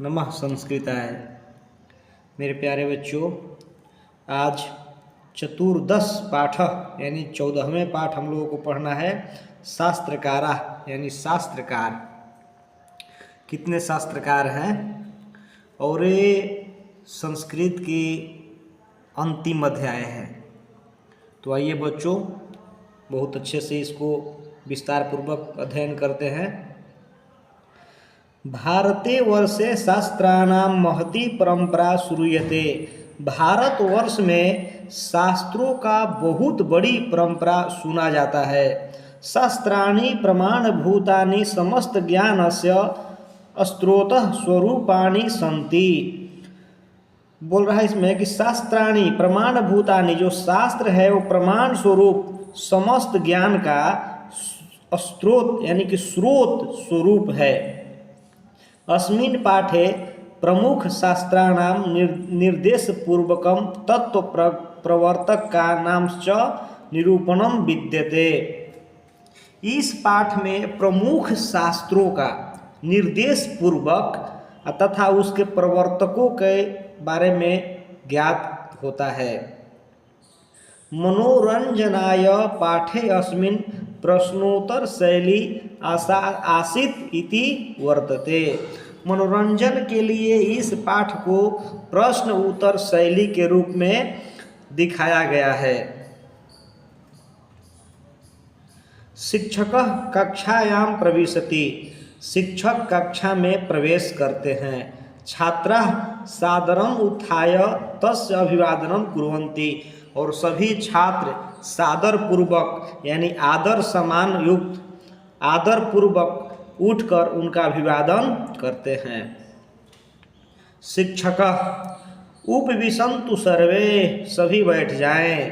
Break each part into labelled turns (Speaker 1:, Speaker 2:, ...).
Speaker 1: नमः संस्कृताय। मेरे प्यारे बच्चों, आज चतुर्दश पाठ यानी 14वें पाठ हम लोगों को पढ़ना है। शास्त्रकारा यानी शास्त्रकार। कितने शास्त्रकार हैं और ये संस्कृत की अंतिम अध्याय है। तो आइए बच्चों, बहुत अच्छे से इसको विस्तार पूर्वक अध्ययन करते हैं। भारते वर्षे शास्त्राणां महती परंपरा श्रूयते। भारतवर्ष में शास्त्रों का बहुत बड़ी परंपरा सुना जाता है। शास्त्राणि प्रमाणभूतानि समस्त ज्ञानस्य स्रोतः स्वरूपाणि सन्ति। बोल रहा है इसमें कि शास्त्राणि प्रमाणभूतानि, जो शास्त्र है वो प्रमाण स्वरूप समस्त ज्ञान का स्रोत यानी कि स्रोत स्वरूप है। अस्मिन् पाठे प्रमुख शास्त्राणां निर्देशपूर्वकं तत्व प्रवर्तकानां च निरूपणं विद्यते। इस पाठ में प्रमुख शास्त्रों का निर्देश पूर्वक तथा उसके प्रवर्तकों के बारे में ज्ञात होता है। मनोरंजनाय पाठे अस्मिन् प्रश्नोत्तर शैली आसीत इति वर्तते। मनोरंजन के लिए इस पाठ को प्रश्न उत्तर शैली के रूप में दिखाया गया है। शिक्षकः कक्षायां प्रविशति। शिक्षक कक्षा में प्रवेश करते हैं। छात्राः सादरम् उत्थाय तस्य अभिवादनं कुर्वन्ति। और सभी छात्र सादर पूर्वक यानी आदर सम्मान युक्त आदर पूर्वक उठकर उनका अभिवादन करते हैं। शिक्षकः उपविशन्तु सर्वे, सभी बैठ जाएं।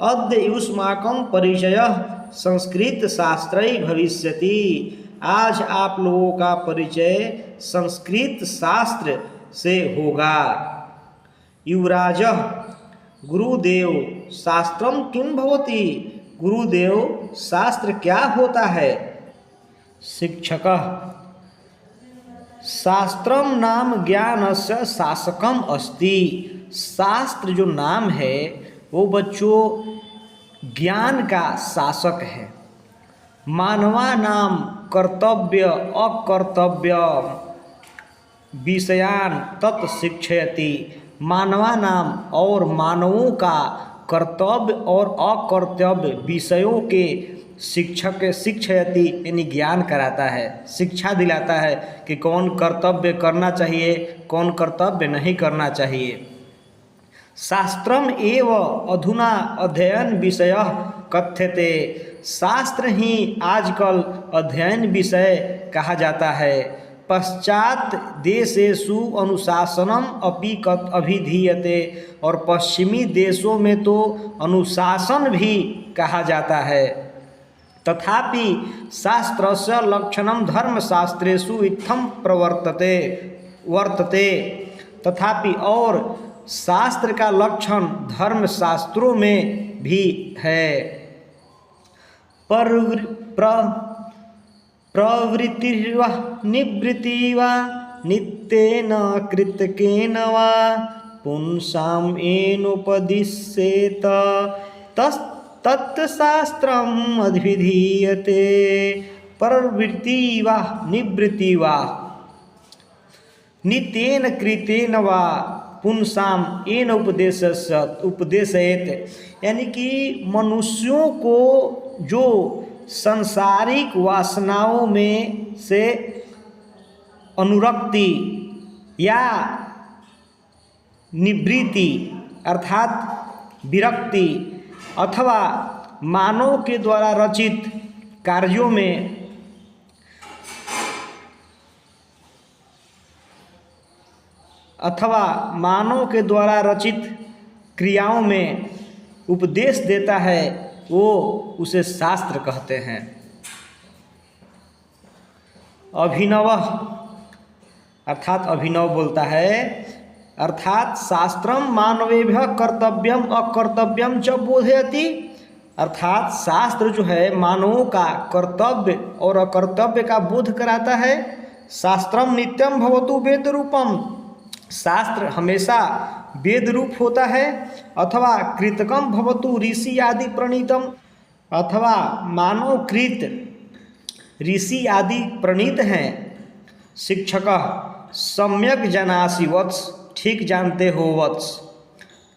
Speaker 1: अद्य युष्माकं परिचयः संस्कृत शास्त्रै भविष्यति। आज आप लोगों का परिचय संस्कृत शास्त्र से होगा। युवराजः गुरुदेव शास्त्रम किं भवति। गुरुदेव शास्त्र क्या होता है। शिक्षकः शास्त्रम नाम ज्ञानस्य शासकम अस्ति। शास्त्र जो नाम है वो बच्चों ज्ञान का शासक है। मानवा नाम कर्तव्य अकर्तव्य विषयान तत् शिक्षयति। मानवा नाम और मानवों का कर्तव्य और अकर्तव्य विषयों के शिक्षयति यानी ज्ञान कराता है, शिक्षा दिलाता है कि कौन कर्तव्य करना चाहिए, कौन कर्तव्य नहीं करना चाहिए। शास्त्रम एव अधुना अध्ययन विषयः कथ्यते। शास्त्र ही आजकल अध्ययन विषय कहा जाता है। पश्चात देशेषु अनुशासनम अपि अभिधीयते। और पश्चिमी देशों में तो अनुशासन भी कहा जाता है। तथापि शास्त्रस्य लक्षणम धर्मशास्त्रेषु इत्थं वर्तते। तथापि और शास्त्र का लक्षण धर्मशास्त्रों में भी है। प्रवृत्तिर्वा निवृत्तिर्वा नित्येन कृतकेन वा पुंसां येनोपदिश्येत तत्शास्त्रम् अभिधीयते। प्रवृत्ति वा निवृत्ति वा नित्येन कृतेन वा पुंसां येन उपदेशयेत। यानी कि मनुष्यों को जो सांसारिक वासनाओं में से अनुरक्ति या निवृत्ति अर्थात विरक्ति अथवा मानव के द्वारा रचित कार्यों में अथवा मानव के द्वारा रचित क्रियाओं में उपदेश देता है, वो उसे शास्त्र कहते हैं। अभिनव अर्थात अभिनव बोलता है अर्थात शास्त्रम मानवेभ्यः कर्तव्यम अकर्तव्यम च बोधयति। अर्थात शास्त्र जो है मानवों का कर्तव्य और अकर्तव्य का बोध कराता है। शास्त्रम नित्यम भवतु वेद रूपम, शास्त्र हमेशा वेद रूप होता है। अथवा कृतकम भवतु ऋषि आदि प्रणीतम, अथवा मानवकृत ऋषि आदि प्रणीत हैं। शिक्षक सम्यक जनासि वत्स, ठीक जानते हो वत्स।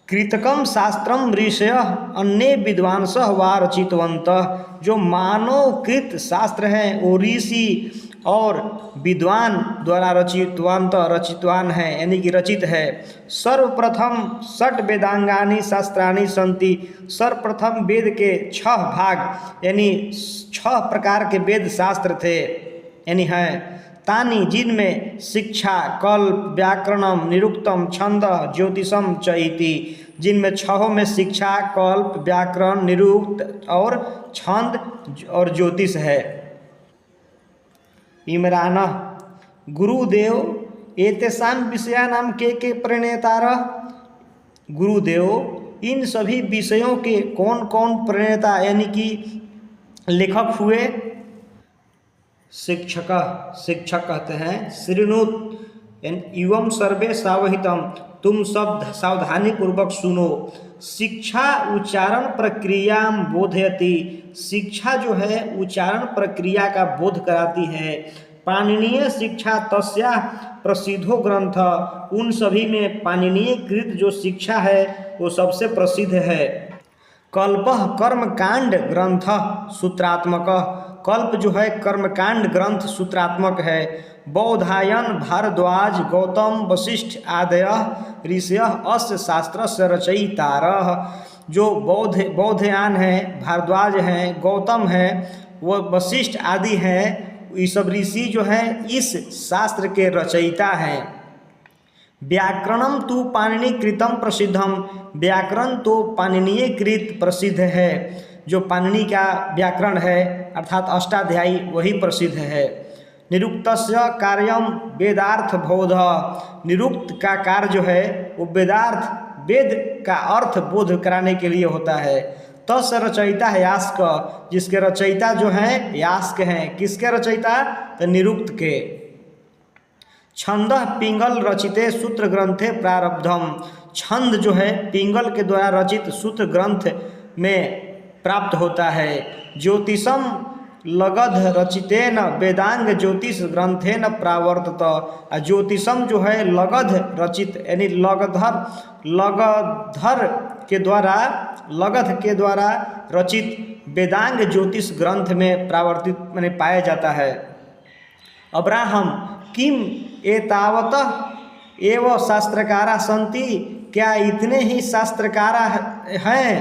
Speaker 1: कृतकम शास्त्रम ऋषयः अन्य विद्वांसः वा रचितवन्तः, जो मानवकृत शास्त्र हैं वो ऋषि और विद्वान द्वारा रचितवान है, यानी कि रचित है। सर्वप्रथम षट वेदांगानि शास्त्राणि सन्ति, सर्वप्रथम वेद के 6 भाग यानी 6 प्रकार के वेद शास्त्र थे यानी हैं। तानि, जिनमें शिक्षा, कल्प, व्याकरणम, निरुक्तम, छंद, ज्योतिषम च इति, जिनमें 6 में शिक्षा, कल्प, व्याकरण, निरुक्त और छंद और ज्योतिष है। इमरान गुरुदेव एतेषां विषयानां के प्रणेतारः, गुरुदेव इन सभी विषयों के कौन कौन प्रणेता यानी कि लेखक हुए। शिक्षक कहते हैं शृणुत एवं सर्वे सावहितम, तुम सब सावधानी पूर्वक सुनो। शिक्षा उच्चारण प्रक्रिया बोधयति, शिक्षा जो है उच्चारण प्रक्रिया का बोध कराती है। पाणिनीय शिक्षा तस्या प्रसिद्धो ग्रंथ, उन सभी में पाणिनीय कृत जो शिक्षा है वो सबसे प्रसिद्ध है। कल्पः कर्मकांड ग्रंथ सूत्रात्मक, कल्प जो है कर्मकांड ग्रंथ सूत्रात्मक है। बौधायन भारद्वाज गौतम वशिष्ठ आदयः ऋषयः अस्य शास्त्रस्य रचयितारः, जो बौधयान हैं, भारद्वाज हैं, गौतम हैं, वो वशिष्ठ आदि हैं, ये सब ऋषि जो हैं इस शास्त्र के रचयिता हैं। व्याकरणम तो पाणिनि कृतम प्रसिद्धम, व्याकरण तो पाणिनीय कृत प्रसिद्ध है, जो पाणिनि का व्याकरण है अर्थात अष्टाध्यायी वही प्रसिद्ध है। निरुक्तस्य कार्यम वेदार्थ बोध, निरुक्त का कार्य जो है वो वेद का अर्थ बोध कराने के लिए होता है। तस् रचयिता है यास्क, जिसके रचयिता जो हैं यास्क हैं। किसके रचयिता? तो निरुक्त के। छंद पिंगल रचिते सूत्र ग्रंथे प्रारब्धम, छंद जो है पिंगल के द्वारा रचित सूत्र ग्रंथ में प्राप्त होता है। ज्योतिषम लगध रचितेन वेदांग ज्योतिष ग्रंथेन प्रावर्तत, ज्योतिषम जो है लगध रचित यानी लगध के द्वारा रचित वेदांग ज्योतिष ग्रंथ में प्रावर्तित माने पाया जाता है। अब्राहम किम एतावतः एव शास्त्रकारा सन्ति, क्या इतने ही शास्त्रकारा हैं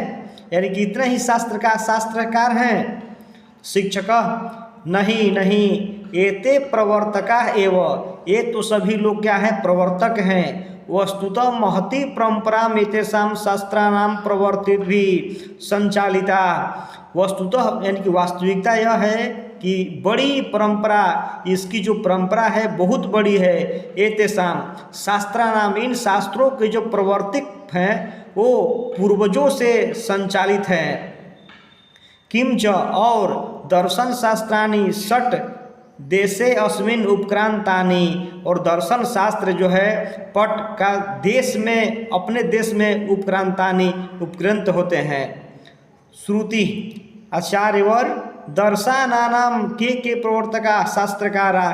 Speaker 1: यानी कि इतने ही शास्त्रकार हैं। शिक्षक नहीं नहीं, एते प्रवर्तका एव, ये तो सभी लोग क्या है प्रवर्तक हैं। वस्तुतः महती परंपरा एतेषां शास्त्राणां प्रवर्तित भी संचालिता, वस्तुतः यानी कि वास्तविकता यह है कि बड़ी परंपरा, इसकी जो परंपरा है बहुत बड़ी है। एतेषां शास्त्राणाम, इन शास्त्रों के जो प्रवर्तिक हैं वो पूर्वजों से संचालित हैं। किंच, और दर्शन शास्त्राणि षट देशे अस्मिन् उपक्रांतानि, और दर्शन शास्त्र जो है पट का देश में अपने देश में उपक्रांतानि उपक्रंत होते हैं। श्रुति आचार्यवर दर्शनानाम के प्रवर्तका शास्त्रकारा,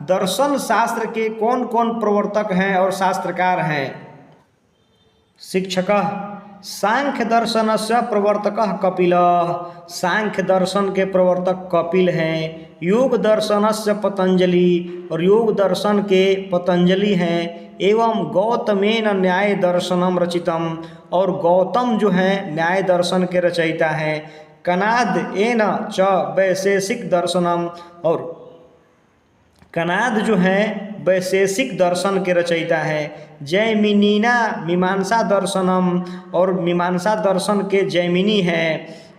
Speaker 1: दर्शन शास्त्र के कौन कौन प्रवर्तक हैं और शास्त्रकार हैं। शिक्षक सांख्य दर्शनस्य प्रवर्तकः कपिलः, सांख्य दर्शन के प्रवर्तक कपिल हैं। योग दर्शनस्य पतंजलि, और योग दर्शन के पतंजलि हैं। एवं गौतमेन न्याय दर्शनम रचितम, और गौतम जो हैं न्याय दर्शन के रचयिता हैं। कनाद एन च वैशेषिक दर्शनम, और कनाद जो हैं वैशेषिक दर्शन के रचयिता हैं। जैमिनीना मीमांसा दर्शनम, और मीमांसा दर्शन के जैमिनी हैं।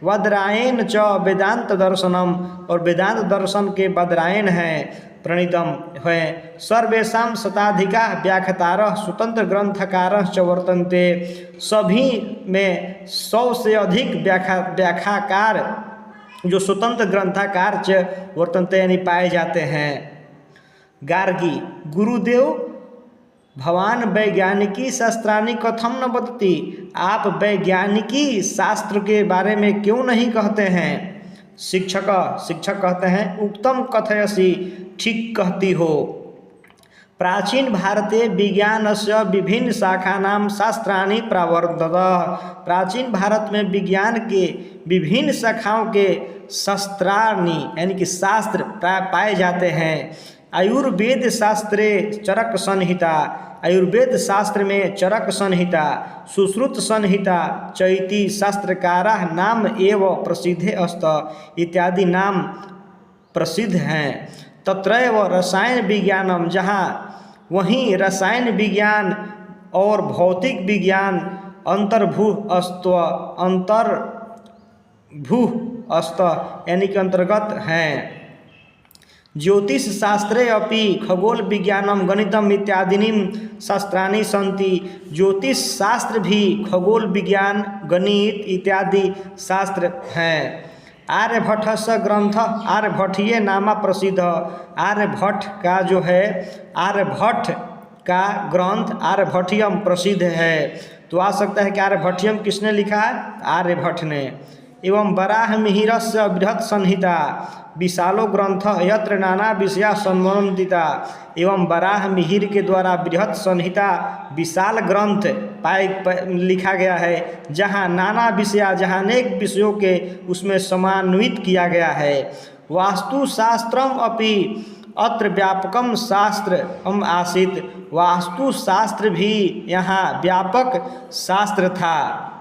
Speaker 1: वद्रायण च वेदांत दर्शनम, और वेदांत दर्शन के वद्रायण हैं प्रणीतम है। सर्वेषां शताधिका व्याख्यातारः स्वतंत्र ग्रंथकारः च वर्तन्ते, सभी में 100 से अधिक व्याख्याकार जो स्वतंत्र ग्रंथकार च वर्तन्ते यानी पाए जाते हैं। गार्गी गुरुदेव भवान वैज्ञानिकी शास्त्राणि कथम न वदति, आप वैज्ञानिकी शास्त्र के बारे में क्यों नहीं कहते हैं। शिक्षक कहते हैं उक्तम कथयसि, ठीक कहती हो। प्राचीन भारते विज्ञानस्य विभिन्न शाखानां शास्त्राणि प्रवर्तन्ते, प्राचीन भारत में विज्ञान के विभिन्न शाखाओं के शास्त्राणि यानी कि शास्त्र पाए जाते हैं। आयुर्वेद शास्त्रे चरक संहिता, आयुर्वेद शास्त्र में चरक संहिता, सुश्रुत संहिता, चैती शास्त्रकाराः नाम एव प्रसिद्धे अस्त इत्यादि नाम प्रसिद्ध हैं। तत्रैव रसायन विज्ञानम, जहाँ वहीं रसायन विज्ञान और भौतिक विज्ञान अंतर्भू अस्त यानी कि अंतर्गत हैं। ज्योतिष शास्त्रे अपि खगोल विज्ञानम गणितम इत्यादि शास्त्राणि सन्ति, ज्योतिष शास्त्र भी खगोल विज्ञान गणित इत्यादि शास्त्र हैं। आर्यभट्टस्य ग्रंथ आर्यभट्टीय नामा प्रसिद्ध, आर्यभट्ट का जो है आर्यभट्ट का ग्रंथ आर्यभट्टियम प्रसिद्ध है। तो आ सकता है कि आर्यभट्टियम किसने लिखा, आर्यभट्ट ने। एवं वराहमिहिरस्य बृहत् संहिता विशालो ग्रंथ यत्र नाना विषया संवर्णिता, एवं वराहमिहिर के द्वारा बृहत् संहिता विशाल ग्रंथ लिखा गया है, जहाँ नाना विषया, जहाँ अनेक विषयों के उसमें समान्वित किया गया है। वास्तुशास्त्रम अपि अत्र व्यापकम शास्त्र आसीत्, वास्तुशास्त्र भी यहाँ व्यापक शास्त्र था।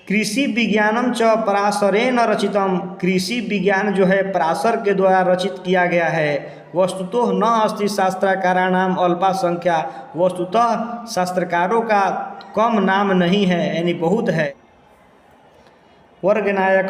Speaker 1: कृषि विज्ञानम च पराशरेण रचितम, कृषि विज्ञान जो है पराशर के द्वारा रचित किया गया है। वस्तुतः न अस्ति शास्त्रकाराणाम अल्पा संख्या, वस्तुतः शास्त्रकारों का कम नाम नहीं है यानी बहुत है। वर्गनायक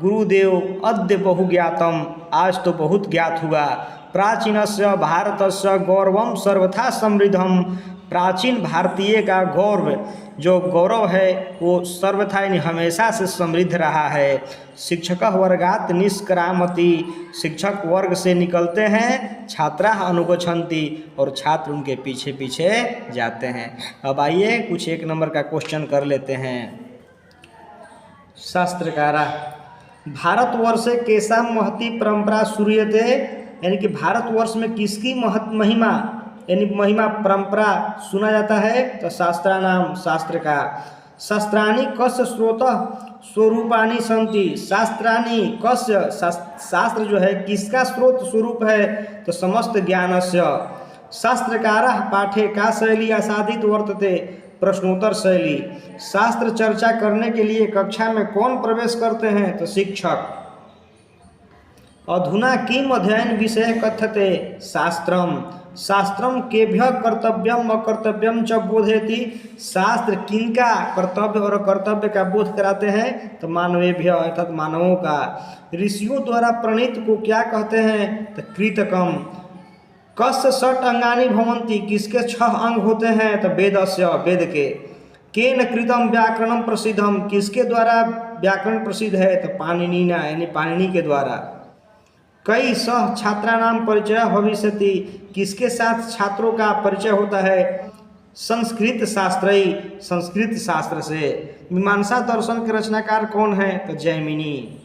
Speaker 1: गुरुदेव अद्य बहु ज्ञातम, आज तो बहुत ज्ञात हुआ। प्राचीनस्य भारतस्य गौरवम सर्वथा समृद्धम, प्राचीन भारतीय का गौरव जो गौरव है वो सर्वथा यानी हमेशा से समृद्ध रहा है। शिक्षक वर्गात निष्क्रामति, शिक्षक वर्ग से निकलते हैं, छात्रा अनुगच्छन्ति और छात्र उनके पीछे पीछे जाते हैं। अब आइए कुछ एक नंबर का क्वेश्चन कर लेते हैं। शास्त्रकारा भारतवर्षे केशा महती परंपरा श्रूयते, यानी कि भारतवर्ष में किसकी महिमा यानी महिमा परंपरा सुना जाता है। तो शास्त्राणाम, शास्त्र का। शास्त्राणि कस्य स्रोतः स्वरूपाणि सन्ति, शास्त्राणि कस्य, शास्त्र जो है किसका स्रोत स्वरूप है। तो समस्त ज्ञानस्य। शास्त्रकारः पाठे का शैली आसादित वर्तते, प्रश्नोत्तर शैली। शास्त्र चर्चा करने के लिए कक्षा में कौन प्रवेश करते हैं। तो शिक्षक। अधुना किम अध्ययन विषय कथ्यते, शास्त्रम, शास्त्रम केभ्यः कर्तव्यम अकर्तव्यम च बोधयति, शास्त्र किनका कर्तव्य और अकर्तव्य का बोध कराते हैं। तो मानवेभ्य अर्थात मानवों का। ऋषियों द्वारा प्रणीत को क्या कहते हैं। तो कृतकम। कस्य षट् अंगानि भवन्ति, किसके 6 अंग होते हैं। तो वेदस्य, वेद के। केन कृतम व्याकरणम प्रसिद्धम, किसके द्वारा व्याकरण प्रसिद्ध है। तो पाणिनिना यानी पाणिनि के द्वारा। कई सह छात्राणाम परिचय भविष्यति, किसके साथ छात्रों का परिचय होता है। संस्कृत शास्त्री, संस्कृत शास्त्र से। मीमांसा दर्शन के रचनाकार कौन है। तो जैमिनी।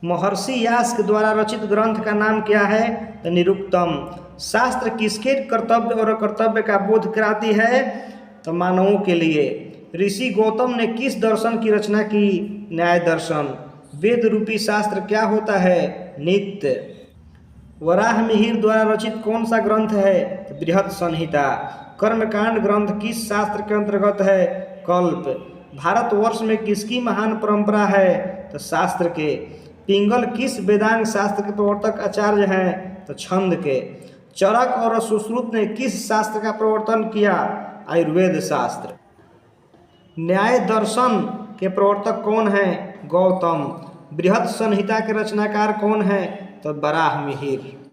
Speaker 1: महर्षि यास के द्वारा रचित ग्रंथ का नाम क्या है। तो निरुक्तम। शास्त्र किसके कर्तव्य और अकर्तव्य का बोध कराती है। तो मानवों के लिए। ऋषि गौतम ने किस दर्शन की रचना की। न्याय दर्शन। वेद रूपी शास्त्र क्या होता है। नित्य। वराहमिहिर द्वारा रचित कौन सा ग्रंथ है। बृहत् संहिता। कर्मकांड ग्रंथ किस शास्त्र के अंतर्गत है। कल्प। भारतवर्ष में किसकी महान परंपरा है। तो शास्त्र के। पिंगल किस वेदांग शास्त्र के प्रवर्तक आचार्य हैं। तो छंद के। चरक और सुश्रुत ने किस शास्त्र का प्रवर्तन किया। आयुर्वेद शास्त्र। न्याय दर्शन के प्रवर्तक कौन है। गौतम। बृहत् संहिता के रचनाकार कौन है। तो वराहमिहिर।